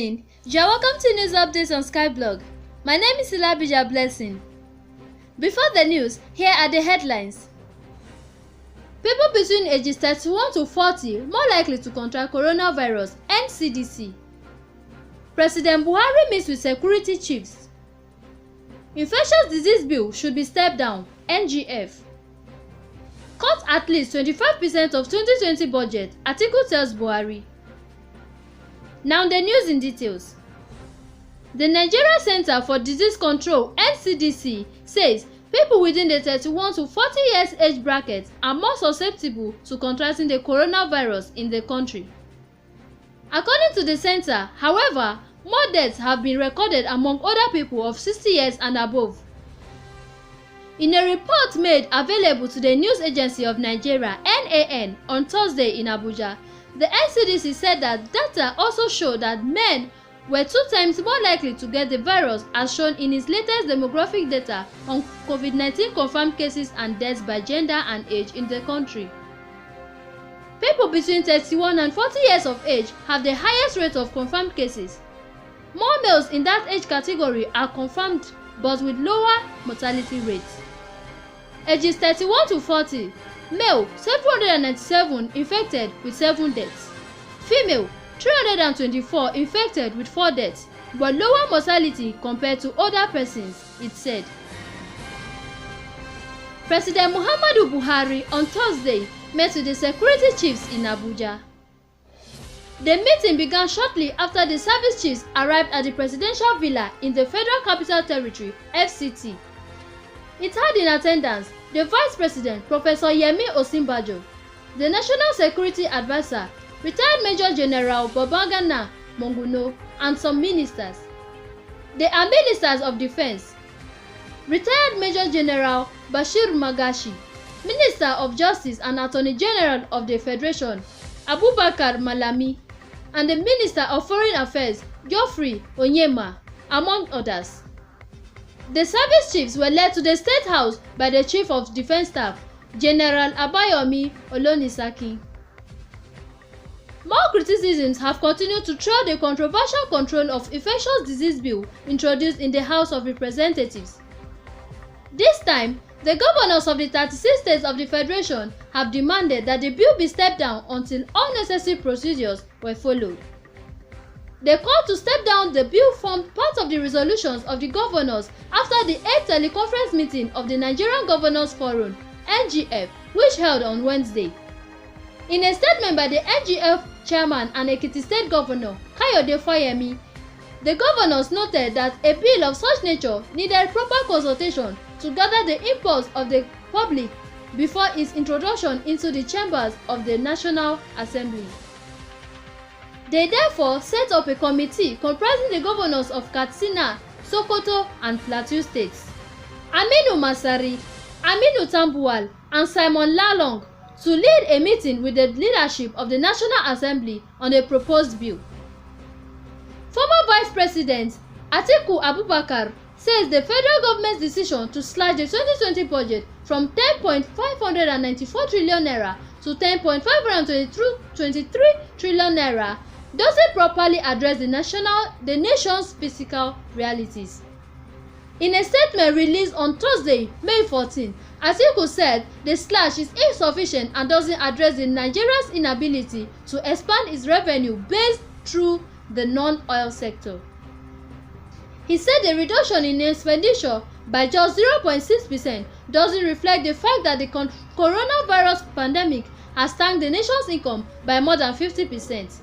evening. You are welcome to news updates on Skyblog. My name is Ilabija Blessing. Before the news, here are the headlines. People between ages 31 to 40 more likely to contract coronavirus, NCDC. President Buhari meets with security chiefs. Infectious disease bill should be stepped down, NGF. Cut at least 25% of 2020 budget, Atiku tells Buhari. Now the news in details. The Nigeria Center for Disease Control (NCDC) says people within the 31 to 40 years age bracket are more susceptible to contracting the coronavirus in the country. According to the center, however, more deaths have been recorded among older people of 60 years and above. In a report made available to the News Agency of Nigeria (NAN) on Thursday in Abuja, the NCDC said that data also showed that men were 2 times more likely to get the virus, as shown in its latest demographic data on COVID-19 confirmed cases and deaths by gender and age in the country. People between 31 and 40 years of age have the highest rate of confirmed cases. More males in that age category are confirmed, but with lower mortality rates. Ages 31 to 40, male 797 infected with 7 deaths. Female 324 infected with 4 deaths, but lower mortality compared to older persons, it said. President Muhammadu Buhari on Thursday met with the security chiefs in Abuja. The meeting began shortly after the service chiefs arrived at the presidential villa in the Federal Capital Territory, FCT. It had in attendance the Vice President, Professor Yemi Osinbajo, the National Security Advisor, retired Major General Babagana Monguno, and some ministers. They are Ministers of Defense: retired Major General Bashir Magashi, Minister of Justice and Attorney General of the Federation, Abubakar Malami, and the Minister of Foreign Affairs, Geoffrey Onyema, among others. The service chiefs were led to the State House by the Chief of Defense Staff, General Abayomi Olonisaki. More criticisms have continued to trail the controversial Control of Infectious Disease Bill introduced in the House of Representatives. This time, the governors of the 36 states of the Federation have demanded that the bill be stepped down until all necessary procedures were followed. The call to step down the bill formed part of the resolutions of the governors after the 8th teleconference meeting of the Nigerian Governors Forum (NGF), which held on Wednesday. In a statement by the NGF chairman and Ekiti State Governor Kayode Fayemi, the governors noted that a bill of such nature needed proper consultation to gather the input of the public before its introduction into the chambers of the National Assembly. They therefore set up a committee comprising the governors of Katsina, Sokoto, and Plateau states, Aminu Masari, Aminu Tambuwal, and Simon Lalong, to lead a meeting with the leadership of the National Assembly on a proposed bill. Former Vice President Atiku Abubakar says the federal government's decision to slash the 2020 budget from 10.594 trillion naira to 10.523 trillion naira doesn't properly address the nation's fiscal realities. In a statement released on Thursday, May 14, Atiku said the slash is insufficient and doesn't address Nigeria's inability to expand its revenue base through the non-oil sector. He said the reduction in expenditure by just 0.6% doesn't reflect the fact that the coronavirus pandemic has tanked the nation's income by more than 50%.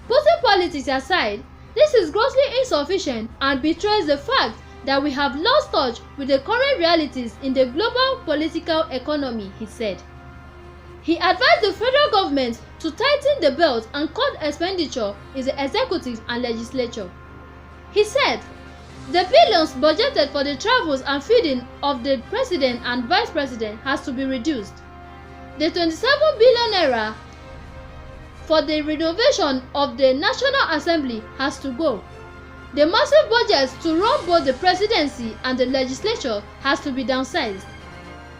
Putting politics aside, this is grossly insufficient and betrays the fact that we have lost touch with the current realities in the global political economy, he said. He advised the federal government to tighten the belt and cut expenditure in the executive and legislature. He said, the billions budgeted for the travels and feeding of the president and vice president has to be reduced. The 27 billion naira for the renovation of the National Assembly has to go. The massive budgets to run both the presidency and the legislature has to be downsized.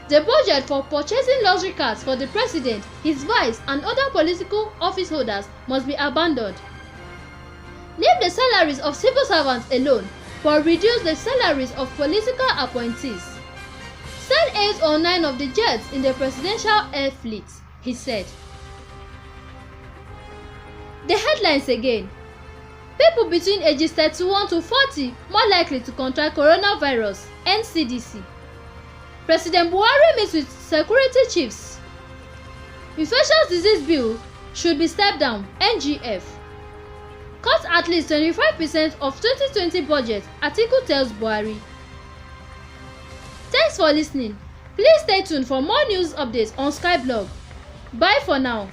The budget for purchasing luxury cars for the president, his vice, and other political office holders must be abandoned. Leave the salaries of civil servants alone, but reduce the salaries of political appointees. Send 8 or 9 of the jets in the presidential air fleet, he said. The headlines again. People between ages 31 to 40 more likely to contract coronavirus, NCDC. President Buhari meets with security chiefs. Infectious disease bill should be stepped down, NGF. Cut at least 25% of 2020 budget, Atiku tells Buhari. Thanks for listening. Please stay tuned for more news updates on Skyblog. Bye for now.